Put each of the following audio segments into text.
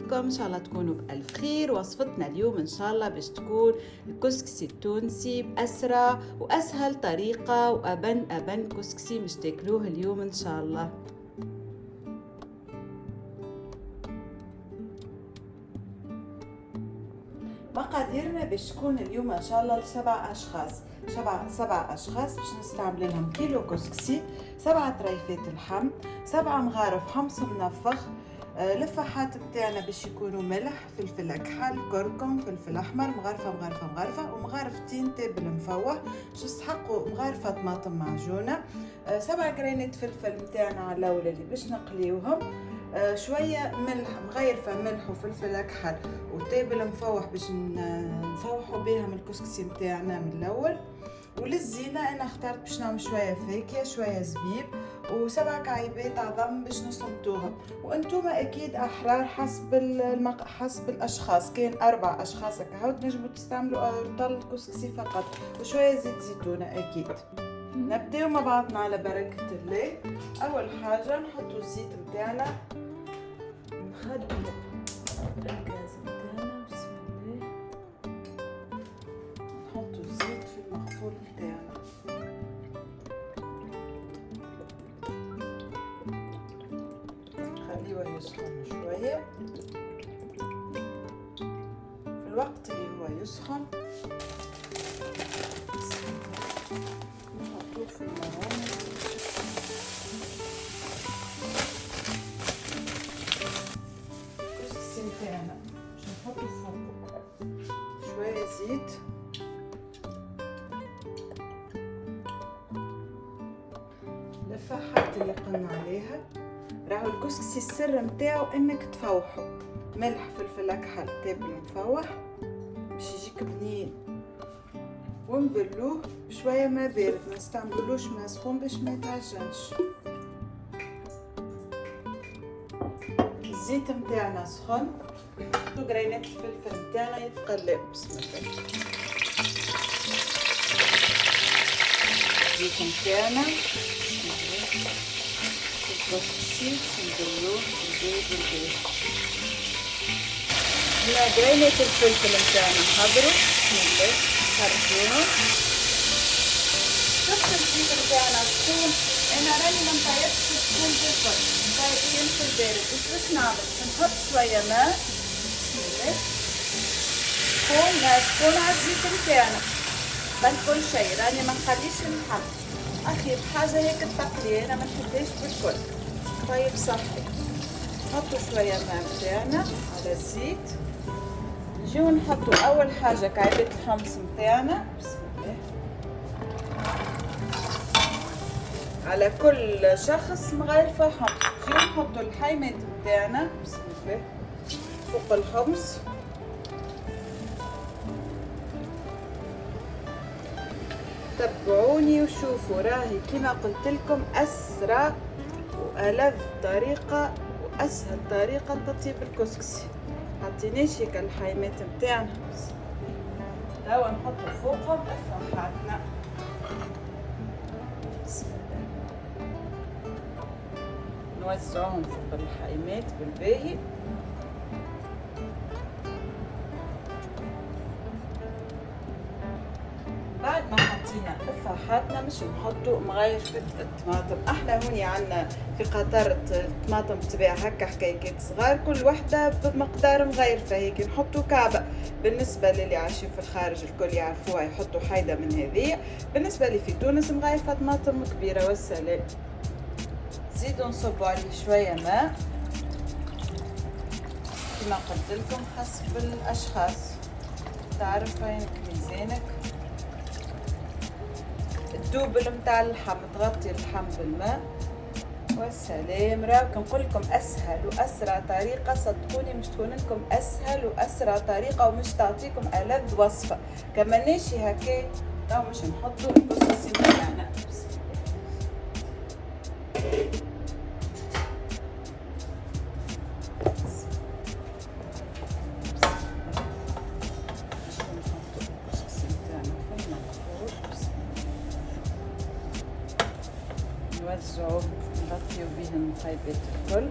كيفكم؟ ان شاء الله تكونوا بألف خير. وصفتنا اليوم ان شاء الله باش تكون الكسكسي التونسي بأسرع وأسهل طريقة وأبن كسكسي مش تاكلوه اليوم ان شاء الله. مقاديرنا باش تكون اليوم ان شاء الله لسبع اشخاص باش نستعمل لهم كيلو كسكسي، 7 طريفات لحم، 7 مغارف حمص منفخ، لفاحات بتاعنا باش يكونوا ملح، فلفل اكحل، كركم، فلفل احمر، مغرفه ومغرفتين تابل مفوح، باش يستحقوا مغرفه طماطم معجونه، 7 جرينات فلفل بتاعنا على الاول اللي باش نقليوهم، شويه ملح، مغيرفه ملح وفلفل اكحل وتابل مفوح باش نفوحوا بهم الكسكسي بتاعنا من الاول. وللزينه انا اخترت باش نعمل شويه فاكهه، شويه زبيب، و7 كعيبات عظم باش نصمتوهم. وانتم اكيد احرار حسب الاشخاص، كان 4 اشخاص هكا تنجموا تستعملوا طل كسكسي فقط، وشويه زيت زيتونه اكيد. نبداو مع بعضنا على بركه الله. اول حاجه نحطوا الزيت بتاعنا، نخدموا الغاز بتاعنا، بسم الله، نحطوا الزيت في المخفول بتاعنا، نخليه يسخن شويه. في الوقت اللي هو يسخن نحطوه في المرونة، الكسكسي بتاعنا باش نحطو فوقه شويه زيت، لفاحات اللي قلنا عليها. راهو الكسكسي السر متاعو انك تفوحه، ملح فلفل اكحل تابل مفوح باش يجيك بنين، ونبلوه بشويه ماء بارد، ما نستعملوش ماء سخون باش ما يتعجنش. الزيت متاعنا سخن، وجرينات الفلفل متاعنا يتقلب، بسم الله. الزيت متاعنا الكسكسي نبلوه بالبيض. هنا جرينات الفلفل متاعنا نحضروا، بسم الله، نحركوهم. شفت الزيت متاعنا سخون، انا راني ما نطيبش السخون بالكل، نطيب في البارد. باش نعمل نحط شويه ماء، بسم الله، سخون على الزيت متاعنا قبل كل شيء، راني ما نخليش اللحم اخير حاجه هيك التقليه، انا ما نحبهاش بالكل، طيب صحي. نحطوا شويه ماء بتاعنا على الزيت، نجيو نحطوا اول حاجه كعبه الحمص بتاعنا، بسم الله، على كل شخص مغرفه حمص. نجيو نحطوا الحيمات بتاعنا، بسم الله، فوق الحمص. تبعوني وشوفوا، راهي كما قلت لكم اسرع والذ طريقه واسهل طريقه لتطيب الكسكسي. حطيناش هيك الحيمات بتاعنا، توا نحطوا فوقهم لفاحاتنا، بسم الله، نوزعهم فوق الحيمات بالباهي. بعد ما حطينا لفاحاتنا مش نحطوا مغايرفة الطماطم. احنا هوني عنا في قطر الطماطم تباع هكا حكايات صغار، كل وحده بمقدار مغايرفة هيك، نحطوا كعبة. بالنسبة للي عايشين في الخارج الكل يعرفوها يحطوا حيدة من هذه. بالنسبة لي في تونس مغايرفة طماطم كبيرة والسلام. زيدوا نصبوا عليه شوية ماء كما قلت لكم حسب الاشخاص، تعرف وينك ميزانك. الدوبل متاع اللحم، تغطي اللحم بالماء والسلام. راكم نقول لكم اسهل واسرع طريقه، صدقوني مش تكون لكم اسهل واسرع طريقه ومش تعطيكم ألذ وصفه. كما ناشي هكا تو مش نحطوا الكسكسي بتاعنا، نوزعوا نغطيو بيه المخيبات الكل.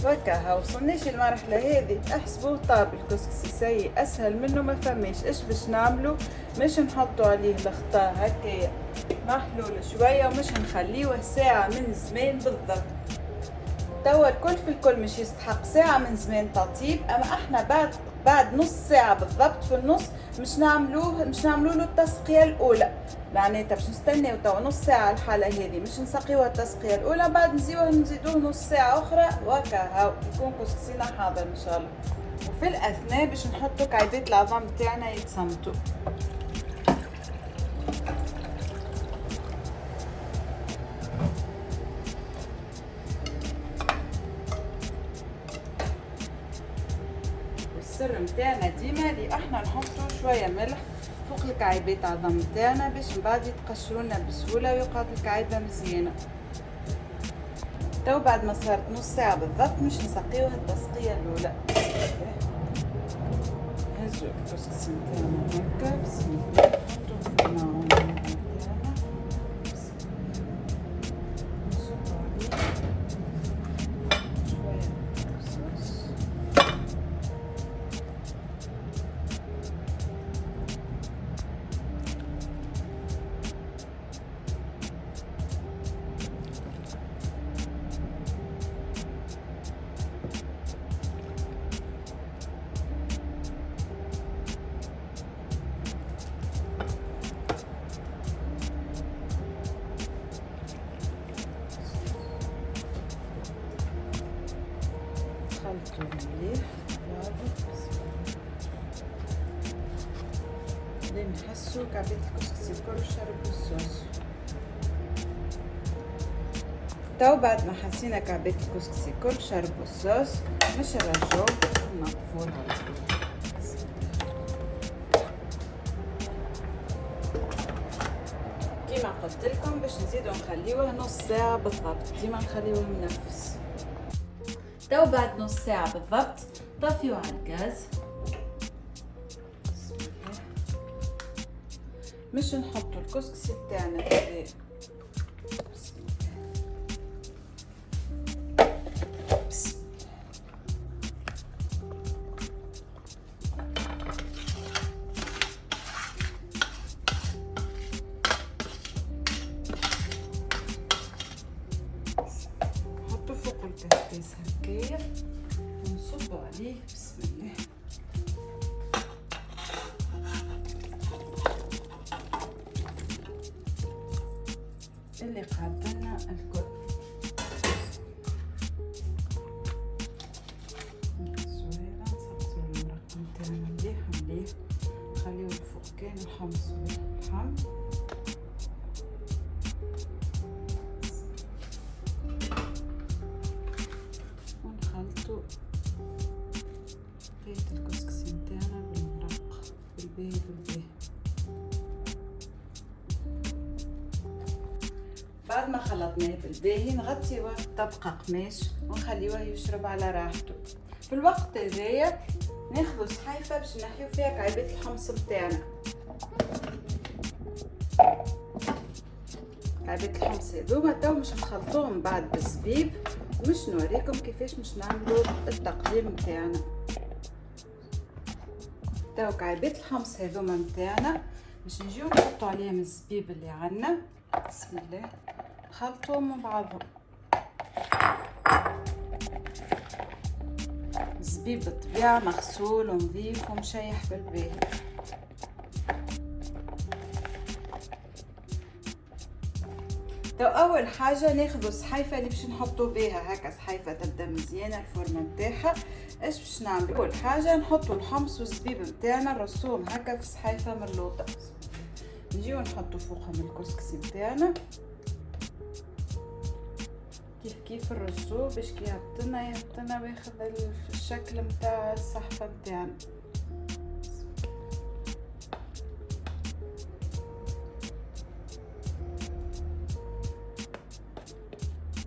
وكا وصلناش المرحلة هذه، احسبوا طاب الكسكسي سي اسهل منه ما فماش. ايش باش نعملو؟ مش نحطوا عليه الخطا هكايا محلول شوية ومش نخليوه ساعة من زمان بالضبط. توا الكل في الكل مش يستحق ساعة من زمان تطيب، اما احنا بعد نص ساعة بالضبط في النص مش نعملوا له التسقية الأولى. معناتها باش نستناو توا نص ساعة الحالة هذه مش نسقيوها التسقية الأولى، بعد نزيدوه نص ساعة أخرى وكا هاو يكون كسكسينا حاضر إن شاء الله. وفي الأثناء باش نحطو كعبات العظام بتاعنا يتصمتوا. السر متاعنا ديما اللي احنا نحطو شويه ملح فوق الكعيبات عظم متاعنا باش من بعد يتقشرونا بسهوله ويقعد الكعيبه مزيانه. تو بعد ما صارت نص ساعه بالضبط مش نسقيوها التسقيه الاولى. هزو الكسكسي متاعنا هكا بسم الله نحطو في المعون متاعنا. خلطوا مليح لين نحسوا كعبات الكسكسي الكل شربوا الصوص. تو بعد ما حسينا كعبات الكسكسي الكل شربوا الصوص مش نرجعوه ونقفوه على طول. كيما قلت لكم باش نزيدو نخليوه نص ساعة بالضبط، ديما نخليوه منفس. تو بعد نص ساعة بالضبط طفيو على الغاز. مش نحطو الكسكسي بتاعنا هذا نحطو فوق الكسكس هكايا ونصبو عليه بسم الله. اللي قعدنا الكل زوينة. نسقسو المرق متاعنا مليح مليح، نخليو الفوق كامل نحمصو اللحم. ونخلطو بيت الكسكسي متاعنا بالمرق بالباهي بالباهي. بعد ما خلطناه بالباهي نغطيوه بطبقة قماش ونخليوه يشرب على راحته. في الوقت هذايا ناخذ صحيفة باش نحيو فيها كعيبات الحمص بتاعنا. كعيبات الحمص هذوما تو مش نخلطوهم بعد بالزبيب، ومش نوريكم كيفاش مش نعملوا التقديم بتاعنا. تو كعيبات الحمص هذوما بتاعنا باش نجيو نحطوا عليهم الزبيب اللي عندنا. بسم الله نخلطوهم مع بعضهم. الزبيب بالطبيعة مغسول ونظيف ومشيح بالباهي. تو اول حاجة ناخدو الصحيفة اللي باش نحطو بيها هكا، صحيفة تبدا مزيانة الفورمة نتاعها. ايش باش نعملو؟ اول حاجة نحطو الحمص والزبيب نتاعنا نرصوهم هكا في صحيفة مرلوطة. نجيو نحطو فوقهم الكسكسي بتاعنا كيف نرصوه باش كي يهبطنا وياخذ الشكل متاع الصحفة بتاعنا.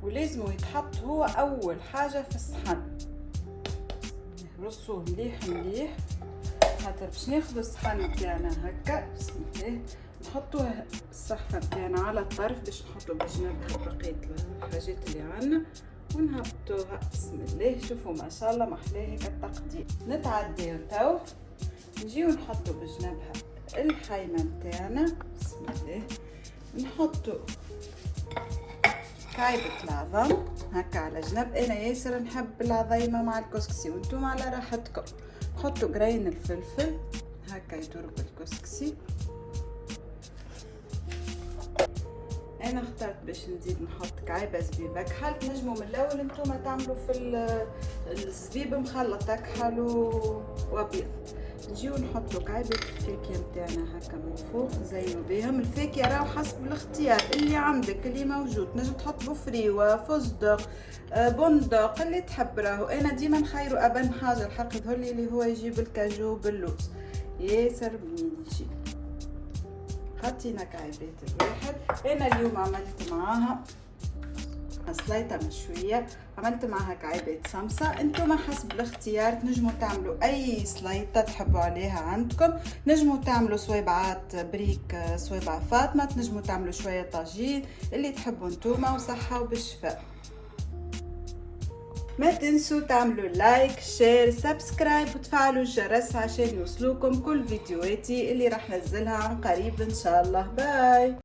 ولازم يتحط هو اول حاجة في الصحن. نرصوه مليح مليح خاطر باش ناخذ الصحن بتاعنا هكا. بسم الله نحطوه الصحفة بتاعنا على الطرف باش نحطو بجنب بقية الحاجات اللي عندنا ونهبطوها. بسم الله، شوفوا ما شاء الله محلاه هيك التقديم. نتعديو تو نجيو نحطو بجنبها الحيمة متاعنا. بسم الله، نحطو كعيبة العظم هكا على جنب. انا ياسر نحب العظيمة مع الكسكسي وانتم على راحتكم. نحطو قرين الفلفل هكا يدور بالكسكسي. انا اخترت باش نزيد نحط كعيبه زبيبه كحل. تنجموا من الاول انتم تعملوا في الزبيب مخلط كحل وابيض. نجيو نحطوا كعيبه الفاكهه نتاعنا هكا من فوق نزينوا بهم. الفاكهه راهو حسب الاختيار اللي عندك اللي موجود. تنجم تحط بفريوه، فستق، بندق، اللي تحب. راهو انا ديما نخيروا ابن حاجه الحق يظهرلي اللي هو يجيب الكاجو باللوز، ياسر بنين يجي. حطينا كعيبات الواحد. انا اليوم عملت معاها سليطه مشويه، عملت معاها كعيبات سمسه. انتم حسب الاختيار تنجموا تعملوا اي سليطه تحبوا عليها عندكم. نجموا تعملوا صويبعات بريك، صويبعه فاطمه، تنجموا تعملوا شويه طاجين اللي تحبوا انتم، وصحه وبالشفاء. ما تنسوا تعملوا لايك، شير، سبسكرايب وتفعلوا الجرس عشان يوصلوكم كل فيديوهاتي اللي راح نزلها عن قريب ان شاء الله. باي.